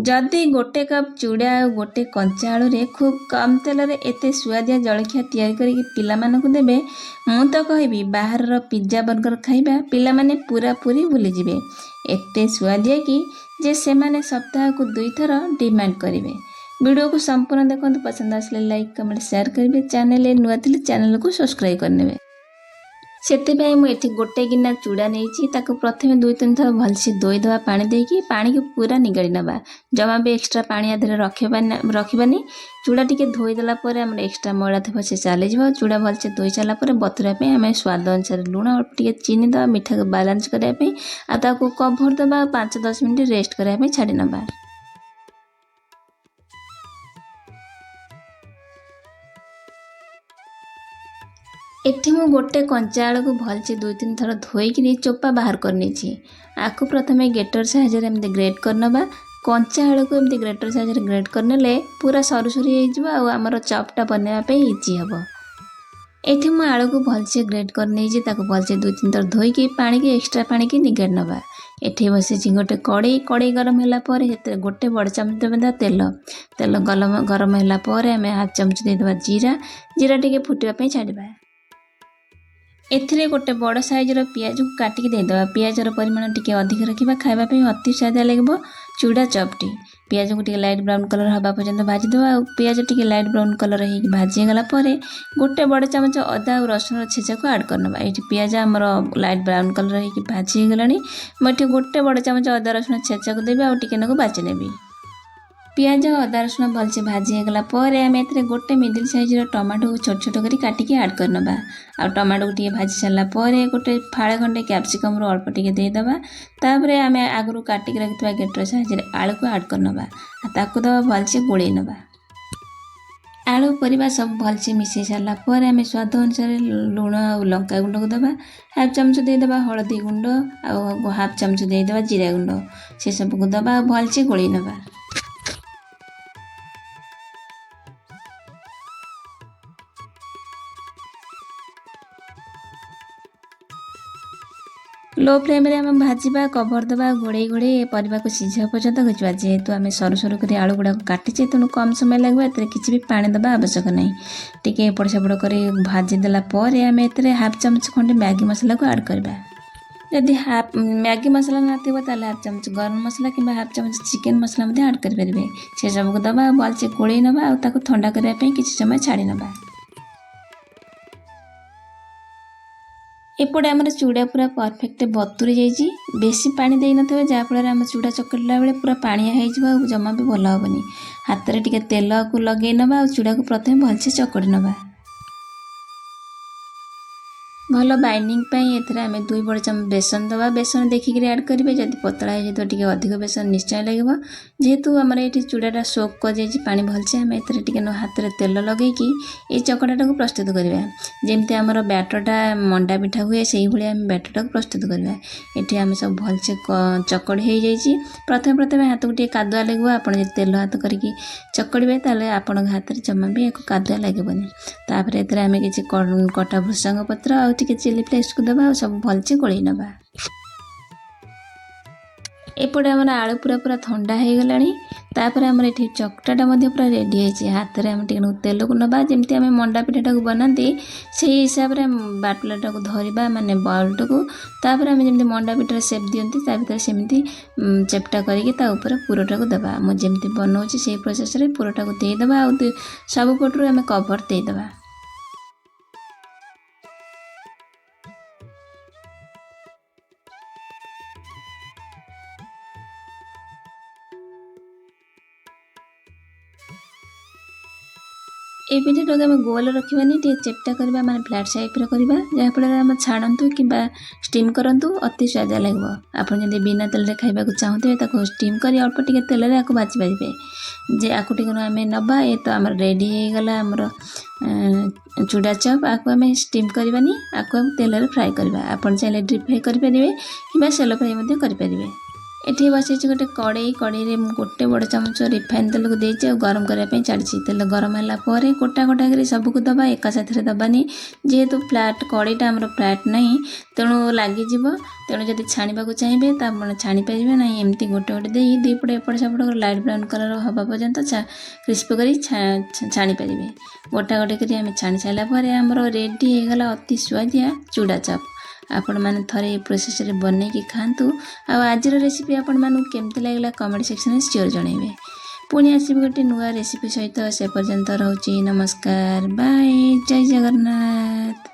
जदि गोटे कप चूड़ा और गोटे कंचा आलू रे खूब कम तेल रे एते सुआदिया जलखिया तैयारी करके पिलामानकु देबे मु तो कहबी बाहर पिज्जा बर्गर खाइबा पिला माने पूरा पूरी भूली जिवे। एते सुआदिया कि जे से माने सप्ताह को 2 थर डिमांड करेंगे। वीडियो को संपूर्ण देखो, पसंद आसले लाइक कमेंट शेयर करेंगे। चैनल नुआ थिले चैनल को सब्सक्राइब करने। से मुझे गोटे गिना चूड़ा नहीं प्रथम 2-3 थर भलसे धोईदवा पानी देकी पानी को पूरा निगाड़ी नवा। जमा भी एक्सट्रा पानी आधे रखबानी। चूड़ा टी धोईदेला आम एक्सट्रा मैला थी से चलीज। चूड़ा भलसे धोई सारापर बतुरा आम स्वाद अनुसार लुण अल्प टे चीनी दवा मिठा को बालांस करने आपको कभर दबा 5-10 मिनट रेस्ट करने छाड़ी नवा। एठी मु गोटे कंचा आलू को भलसे 2-3 थर धोईकि चोपा बाहर करनी। आपको प्रथम ग्रेटर साहाय्य एमती ग्रेट करनबा। कंचा आलू को एमती ग्रेटर साहाय्य ग्रेट करने पूरा सरू सरू होमर चपटा बनवाई इजी हम। एठी मु आलू को भलसे ग्रेट करनी भलसे 2-3 थर धोईकि पानी की एक्सट्रा पानी की निगाड़ नवा। एठी बसी गोटे कड़े गरम होगापर गोटे बड़ चामच देवा तेल गरम होगापर आम हाफ चामच देदेवा जीरा टी फुटापी छाड़ा। एथिरे गोटे बड़ साइजर पियाज को काटिकी देदेवा। पियाजर परिमाण टी अधिक रखा खावाई अति स्वादिया लगे। चूड़ा चपटी पियाज को लाइट ब्राउन कलर हवा पर्यंत भाजीदेवा। पियाज टी लाइट ब्राउन कलर हो भाजीगला गोटे बड़ चामच अदा और रसुण छेचा को आड करना। ये पियाज आमर लाइट ब्राउन कलर हो भाजीगला। मुझे गोटे बड़ चामच अदा रसुण छेचा को देवी आगे बाची नेबी। पियाज अदा रसुण भलसे भाजी होगला आम ए गोटे मिडिल साइजर टमाटो को छोट छोट कर काटिकी आड करनबा। आ टमाटो को टे भाजी सारा गोटे फाड़े खंडे कैप्सिकम रो अल्प टे देदेवा। तापर आम आगु काटिकी रखिथिबा ग्रेटर साइजर आलू को आड करनबा। ताकू दबा भलसे गोळेई नबा। आलू परिबा सब भलसे मिसई सारा आम स्वाद अनुसार लुण और लंका गुंड को दबा। हाफ चामच देदेवा हलदी गुंड आ हाफ चामच देदेवा जीरा गुंड से सब को दबा भलसे गोळेई नबा। लो फ्लेम रे आम भाजवा कभर दबा घोड़े घोड़े परिवा को सीझा पर्यंत घुचवा। जेहेतु आम सरू सरू कर आलू गुड़ा काटिचे तेणु कम समय लगे। ए किसी भी पानी दबा आवश्यक नहीं। टी एपट सेपट कर भाजीदेला आम ए हाफ चामच खंडे मैगी मसला को आड करवा। जदि हाफ मैगी मसला ना हाफ चामच गरम मसला कि हाफ चामच चिकेन मसला आड करेंगे। से सब को दबा भलसे गोळेई नबा और ठंडा करने किसी समय छाड़ी नबा। एपटे आम चूड़ा पूरा परफेक्ट बतुरी जाइए। बेसी पानी दे नथिबे जहाँफल आम चूड़ा चकड़ला बेले पूरा पानिया हो जमा भी भल हेनी। हाथ में टिके तेल को लगे नबा और चूड़ा को प्रथम भलसे चकड़ी नबा। भल बाइंडिंग आम 2 बड़ चामच बेसन दबा। बेसन देखिक ऐड करेंगे। जब पतला हो टे अधिक बेसन निश्चय लगे। जेहेतु आमर ये चूड़ाटा सोक कर पानी भलसे आम ए हाथ में तेल लगे ये चकड़ाटा को प्रस्तुत करवा। जमती आमर बैटरटा मंडा पिठा हुए से आम बैटरटा को प्रस्तुत करवा। ये आम सब भलसे चकड़ी हो जाइए। प्रथम हाथ को टे कादुआ लगे। आप तेल हाथ करके चकड़े ताले आप हाथ में जमा भी एक कादुआ लगेनि। तापर आम किसी कटा भृषंग पत्र टिके चिली फ्लेक्स को दबा और सब भलसे गोळेई नबा। एपटे आम आलू पूरा पूरा ठंडा हो गला। तापर आमर ये चकटाटा पूरा रेडी है। हाथ में आम टे तेल को नबा जमती आम मंडा पिठाटा को बनाती से हिसाब से बाटलाटा को धरवा माने बाउलटा को। तापर आम जमी मंडा पिठार सेप दियंती भर सेमती चेपटा करके पुरटा को दबा। मुझे जमी बनाऊँगी से प्रोसेस रे पुरटा को देदेवा और सब पटू आम कभर देदेवा। ये पिठाटा को आम गोल रखानी टे चेपटा करवा माने फ्लैट साइप करवा। जहाँफल आम छाणु कि स्टीम करूँ अति स्वादिया लगे। आप बिना तेल रे खाइबा चाहते स्टीम कर अल्प टे तेल रे आपको भाजी पारे। जे आपको टे आम नबा ये तो आम रेडी हो गला आमर चूड़ा चप। आपको आम स्टीम करवानी आपको तेल रे फ्राए करवा। आप चाहिए डीप फ्राए करेंगे कि सेलो फ्राए करेंगे। ଏଠି ବସେଇଛି ଗୋଟେ କଡ଼େଇରେ ମୁଁ ଗୋଟେ ବଡ଼ ଚାମଚ ରିଫାଇନ୍ ତେଲକୁ ଦେଇଛି ଆଉ ଗରମ କରିବା ପାଇଁ ଛାଡ଼ିଛି। ତେଲ ଗରମ ହେଲା ପରେ ଗୋଟା କରି ସବୁକୁ ଦେବା, ଏକା ସାଥିରେ ଦେବାନି। ଯେହେତୁ ଫ୍ଲାଟ୍ କଡ଼େଇଟା ଆମର ଫ୍ଲାଟ୍ ନାହିଁ, ତେଣୁ ଲାଗିଯିବ। ତେଣୁ ଯଦି ଛାଣିବାକୁ ଚାହିଁବେ ତା ଆପଣ ଛାଣିପାରିବେ ନାହିଁ। ଏମିତି ଗୋଟେ ଦେଇ ଦୁଇ ପଟେ ଏପଟ ସେପଟ କରି ଲାଇଟ୍ ବ୍ରାଉନ୍ କଲର୍ ହେବା ପର୍ଯ୍ୟନ୍ତ କ୍ରିସ୍ପି କରି ଛାଣିପାରିବେ। ଗୋଟା କରି ଆମେ ଛାଣି ସାରିଲା ପରେ ଆମର ରେଡ଼ି ହେଇଗଲା ଅତି ସୁଆଦିଆ ଚୁଡ଼ା ଚପ୍। ଆପଣମାନେ ଥରେ ଏ ପ୍ରୋସେସ୍ରେ ବନେଇକି ଖାଆନ୍ତୁ। ଆଉ ଆଜିର ରେସିପି ଆପଣମାନଙ୍କୁ କେମିତି ଲାଗିଲା କମେଣ୍ଟ ସେକ୍ସନରେ ସିଓର୍ ଜଣାଇବେ। ପୁଣି ଆସିବି ଗୋଟେ ନୂଆ ରେସିପି ସହିତ। ସେ ପର୍ଯ୍ୟନ୍ତ ରହୁଛି। ନମସ୍କାର, ବାଏ, ଜୟ ଜଗନ୍ନାଥ।